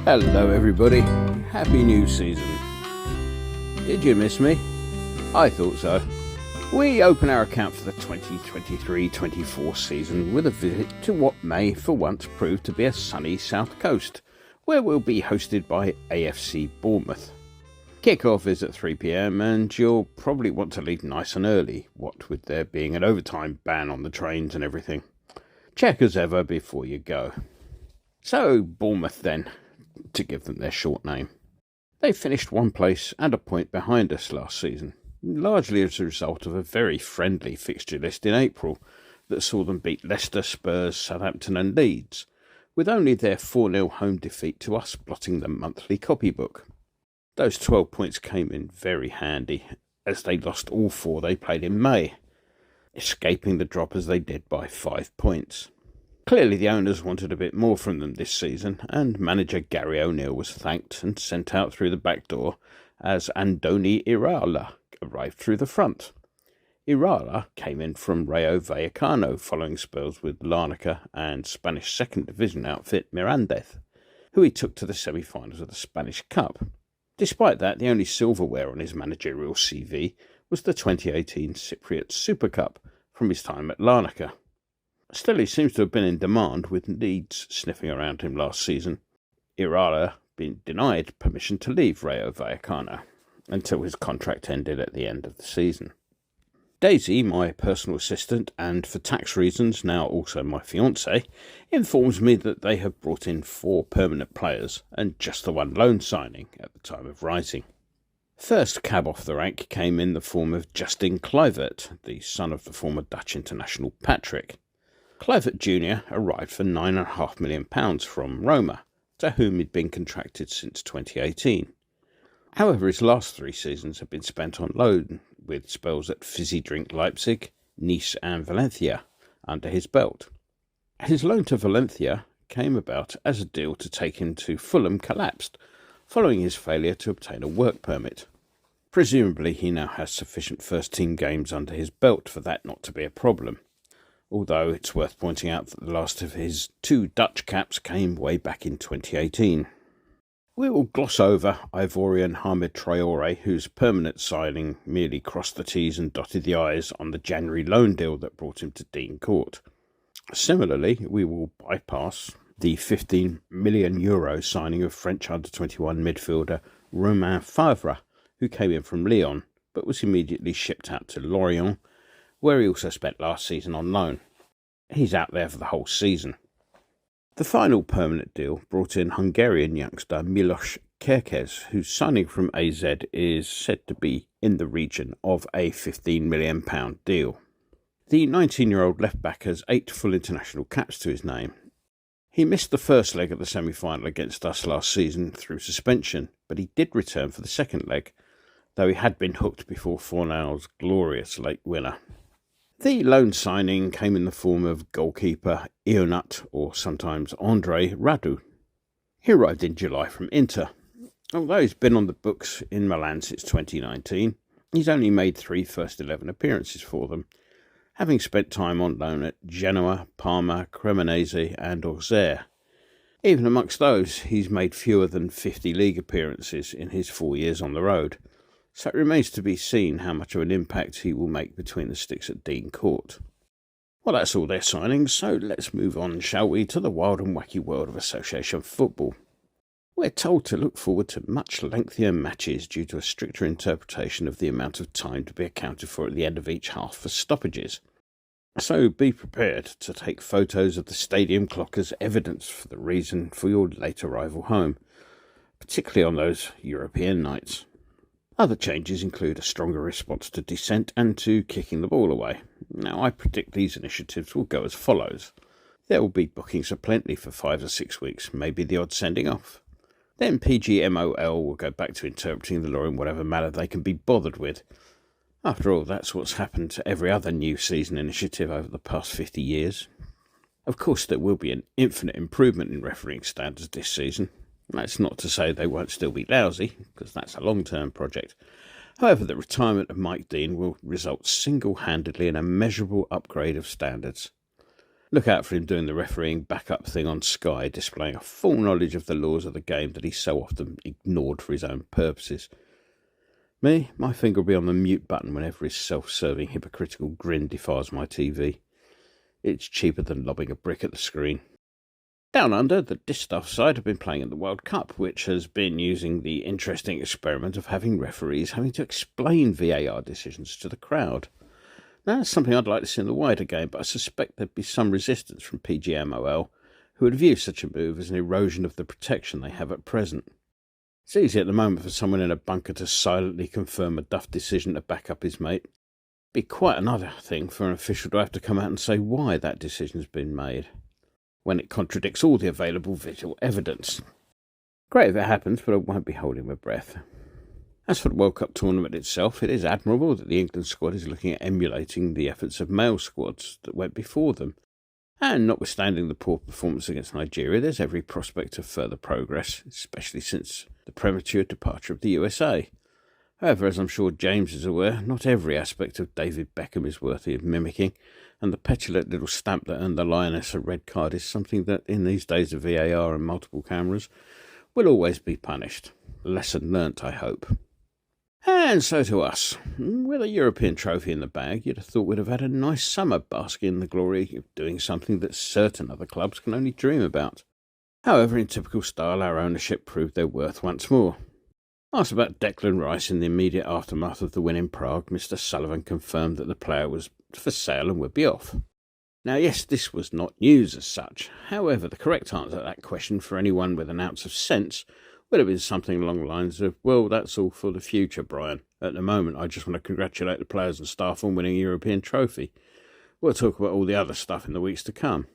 Hello everybody, happy new season. Did you miss me? I thought so. We open our account for the 2023-24 season with a visit to what may for once prove to be a sunny south coast, where we'll be hosted by AFC Bournemouth. Kick-off is at 3 p.m. and you'll probably want to leave nice and early, what with there being an overtime ban on the trains and everything. Check as ever before you go. So, Bournemouth then, to give them their short name. They finished one place and a point behind us last season, largely as a result of a very friendly fixture list in April that saw them beat Leicester, Spurs, Southampton and Leeds, with only their 4-0 home defeat to us blotting the monthly copybook. Those 12 points came in very handy, as they lost all 4 they played in May, escaping the drop as they did by 5 points. Clearly the owners wanted a bit more from them this season, and manager Gary O'Neill was thanked and sent out through the back door as Andoni Iraola arrived through the front. Iraola came in from Rayo Vallecano following spells with Larnaca and Spanish second division outfit Mirandez, who he took to the semi-finals of the Spanish Cup. Despite that, the only silverware on his managerial CV was the 2018 Cypriot Super Cup from his time at Larnaca. Still, he seems to have been in demand, with Leeds sniffing around him last season. Iraola being denied permission to leave Rayo Vallecano until his contract ended at the end of the season. Daisy, my personal assistant and for tax reasons now also my fiancée, informs me that they have brought in 4 permanent players and just the 1 loan signing at the time of writing. First cab off the rank came in the form of Justin Kluivert, the son of the former Dutch international Patrick. Kluivert Jr. arrived for £9.5 million from Roma, to whom he'd been contracted since 2018. However, his last 3 seasons have been spent on loan, with spells at Fizzy Drink Leipzig, Nice and Valencia under his belt. His loan to Valencia came about as a deal to take him to Fulham collapsed, following his failure to obtain a work permit. Presumably he now has sufficient first-team games under his belt for that not to be a problem, although it's worth pointing out that the last of his 2 Dutch caps came way back in 2018. We will gloss over Ivorian Hamid Traore, whose permanent signing merely crossed the T's and dotted the I's on the January loan deal that brought him to Dean Court. Similarly, we will bypass the €15 million signing of French under-21 midfielder Romain Favre, who came in from Lyon, but was immediately shipped out to Lorient, where he also spent last season on loan. He's out there for the whole season. The final permanent deal brought in Hungarian youngster Milos Kerkez, whose signing from AZ is said to be in the region of a £15 million deal. The 19-year-old left-back has 8 full international caps to his name. He missed the first leg of the semi-final against us last season through suspension, but he did return for the second leg, though he had been hooked before Fornal's glorious late winner. The loan signing came in the form of goalkeeper Ionut, or sometimes Andre Radu. He arrived in July from Inter. Although he's been on the books in Milan since 2019, he's only made 3 first 11 appearances for them, having spent time on loan at Genoa, Parma, Cremonese and Auxerre. Even amongst those, he's made fewer than 50 league appearances in his 4 years on the road, so it remains to be seen how much of an impact he will make between the sticks at Dean Court. Well, that's all their signings, so let's move on, shall we, to the wild and wacky world of association football. We're told to look forward to much lengthier matches due to a stricter interpretation of the amount of time to be accounted for at the end of each half for stoppages. So be prepared to take photos of the stadium clock as evidence for the reason for your late arrival home, particularly on those European nights. Other changes include a stronger response to dissent and to kicking the ball away. Now, I predict these initiatives will go as follows. There will be bookings aplenty for 5 or 6 weeks, maybe the odd sending off. Then PGMOL will go back to interpreting the law in whatever manner they can be bothered with. After all, that's what's happened to every other new season initiative over the past 50 years. Of course, there will be an infinite improvement in refereeing standards this season. That's not to say they won't still be lousy, because that's a long-term project. However, the retirement of Mike Dean will result single-handedly in a measurable upgrade of standards. Look out for him doing the refereeing backup thing on Sky, displaying a full knowledge of the laws of the game that he so often ignored for his own purposes. Me, my finger will be on the mute button whenever his self-serving hypocritical grin defiles my TV. It's cheaper than lobbing a brick at the screen. Down under, the Distaff side have been playing in the World Cup, which has been using the interesting experiment of having referees having to explain VAR decisions to the crowd. Now, that's something I'd like to see in the wider game, but I suspect there'd be some resistance from PGMOL, who would view such a move as an erosion of the protection they have at present. It's easy at the moment for someone in a bunker to silently confirm a duff decision to back up his mate. It'd be quite another thing for an official to have to come out and say why that decision's been made, when it contradicts all the available visual evidence. Great if it happens, but I won't be holding my breath. As for the World Cup tournament itself, it is admirable that the England squad is looking at emulating the efforts of male squads that went before them. And notwithstanding the poor performance against Nigeria, there's every prospect of further progress, especially since the premature departure of the USA. However, as I'm sure James is aware, not every aspect of David Beckham is worthy of mimicking, and the petulant little stamp that earned the Lioness a red card is something that, in these days of VAR and multiple cameras, will always be punished. Lesson learnt, I hope. And so to us. With a European trophy in the bag, you'd have thought we'd have had a nice summer basking in the glory of doing something that certain other clubs can only dream about. However, in typical style, our ownership proved their worth once more. Asked about Declan Rice in the immediate aftermath of the win in Prague, Mr. Sullivan confirmed that the player was for sale and would be off. Now, yes, this was not news as such. However, the correct answer to that question for anyone with an ounce of sense would have been something along the lines of, well, that's all for the future, Brian. At the moment, I just want to congratulate the players and staff on winning a European trophy. We'll talk about all the other stuff in the weeks to come.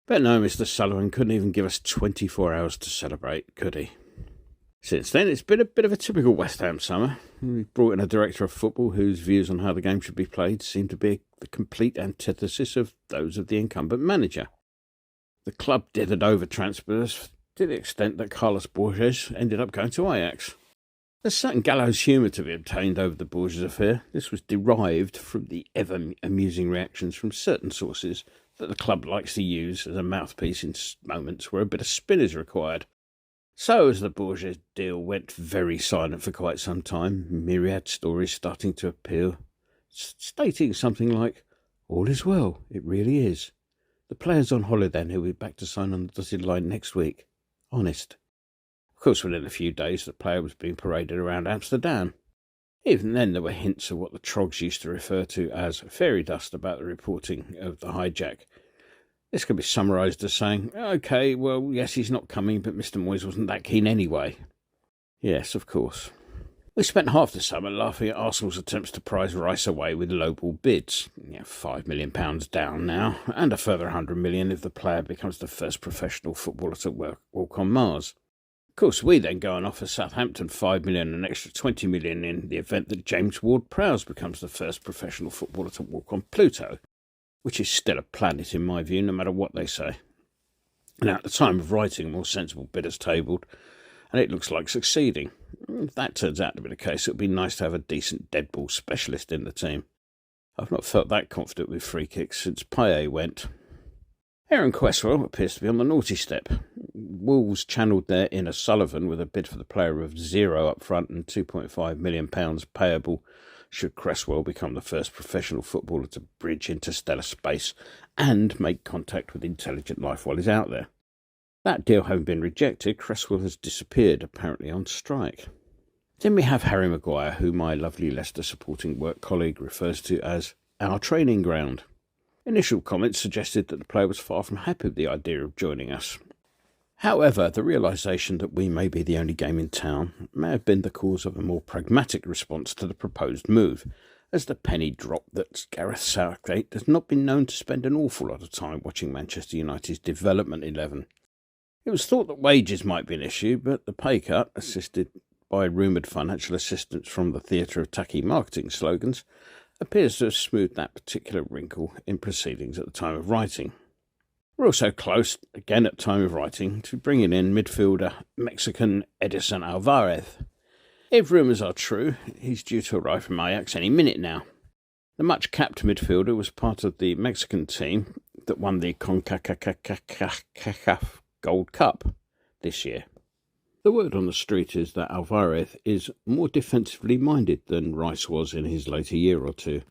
But no, Mr. Sullivan couldn't even give us 24 hours to celebrate, could he? Since then, it's been a bit of a typical West Ham summer. We brought in a director of football whose views on how the game should be played seem to be the complete antithesis of those of the incumbent manager. The club dithered over transfers to the extent that Carlos Borges ended up going to Ajax. There's certain gallows humour to be obtained over the Borges affair. This was derived from the ever-amusing reactions from certain sources that the club likes to use as a mouthpiece in moments where a bit of spin is required. So, as the Borges deal went very silent for quite some time, myriad stories starting to appear, stating something like, "All is well, it really is. The player's on holiday and he'll be back to sign on the dotted line next week. Honest." Of course, within a few days, the player was being paraded around Amsterdam. Even then, there were hints of what the Trogs used to refer to as fairy dust about the reporting of the hijack. This could be summarised as saying, OK, well, yes, he's not coming, but Mr. Moyes wasn't that keen anyway. Yes, of course. We spent half the summer laughing at Arsenal's attempts to prize Rice away with lowball bids. £5 million down now, and a further £100 million if the player becomes the first professional footballer to walk on Mars. Of course, we then go and offer Southampton £5 million and an extra £20 million in the event that James Ward-Prowse becomes the first professional footballer to walk on Pluto, which is still a planet in my view, no matter what they say. Now, at the time of writing, a more sensible bid has tabled, and it looks like succeeding. If that turns out to be the case, it would be nice to have a decent dead ball specialist in the team. I've not felt that confident with free kicks since Payet went. Aaron Cresswell appears to be on the naughty step. Wolves channelled their inner Sullivan with a bid for the player of £0 up front and £2.5 million payable should Cresswell become the first professional footballer to bridge interstellar space and make contact with intelligent life while he's out there. That deal having been rejected, Cresswell has disappeared, apparently on strike. Then we have Harry Maguire, who my lovely Leicester supporting work colleague refers to as our training ground. Initial comments suggested that the player was far from happy with the idea of joining us. However, the realisation that we may be the only game in town may have been the cause of a more pragmatic response to the proposed move, as the penny dropped that Gareth Southgate has not been known to spend an awful lot of time watching Manchester United's development 11. It was thought that wages might be an issue, but the pay cut, assisted by rumoured financial assistance from the theatre of tacky marketing slogans, appears to have smoothed that particular wrinkle in proceedings at the time of writing. We're also close, again at time of writing, to bringing in midfielder Mexican Edison Alvarez. If rumours are true, he's due to arrive from Ajax any minute now. The much-capped midfielder was part of the Mexican team that won the CONCACAF Gold Cup this year. The word on the street is that Alvarez is more defensively minded than Rice was in his later year or two.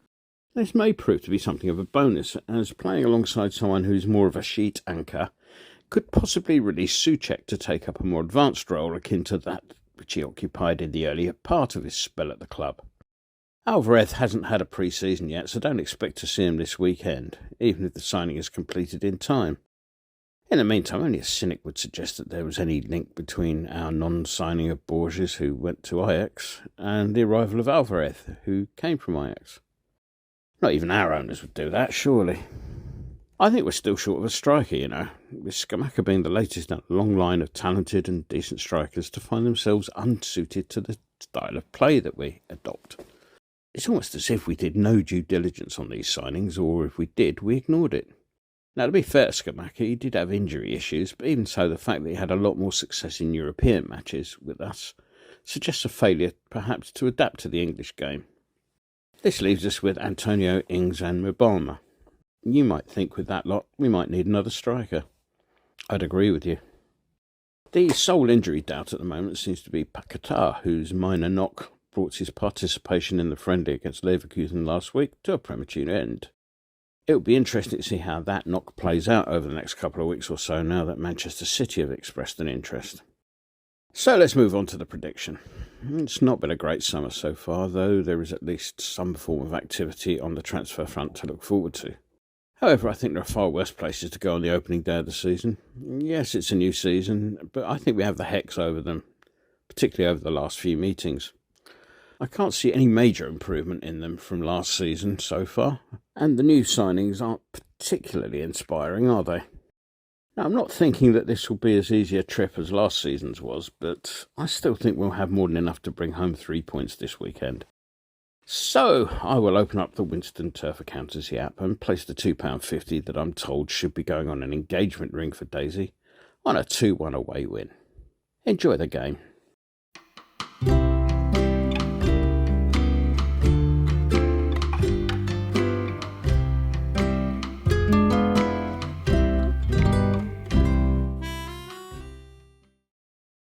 This may prove to be something of a bonus, as playing alongside someone who's more of a sheet anchor could possibly release Souček to take up a more advanced role akin to that which he occupied in the earlier part of his spell at the club. Alvarez hasn't had a pre-season yet, so don't expect to see him this weekend, even if the signing is completed in time. In the meantime, only a cynic would suggest that there was any link between our non-signing of Borges, who went to Ajax, and the arrival of Alvarez, who came from Ajax. Not even our owners would do that, surely. I think we're still short of a striker, with Scamacca being the latest in a long line of talented and decent strikers to find themselves unsuited to the style of play that we adopt. It's almost as if we did no due diligence on these signings, or if we did, we ignored it. Now, to be fair to Scamacca, he did have injury issues, but even so, the fact that he had a lot more success in European matches with us suggests a failure, perhaps, to adapt to the English game. This leaves us with Antonio, Ings and Mbama. You might think with that lot, we might need another striker. I'd agree with you. The sole injury doubt at the moment seems to be Paquetá, whose minor knock brought his participation in the friendly against Leverkusen last week to a premature end. It will be interesting to see how that knock plays out over the next couple of weeks or so now that Manchester City have expressed an interest. So let's move on to the prediction. It's not been a great summer so far, though there is at least some form of activity on the transfer front to look forward to. However, I think there are far worse places to go on the opening day of the season. Yes, it's a new season, but I think we have the hex over them, particularly over the last few meetings. I can't see any major improvement in them from last season so far, and the new signings aren't particularly inspiring, are they? Now, I'm not thinking that this will be as easy a trip as last season's was, but I still think we'll have more than enough to bring home 3 points this weekend. So, I will open up the Winston Turf Accountancy app and place the £2.50 that I'm told should be going on an engagement ring for Daisy on a 2-1 away win. Enjoy the game.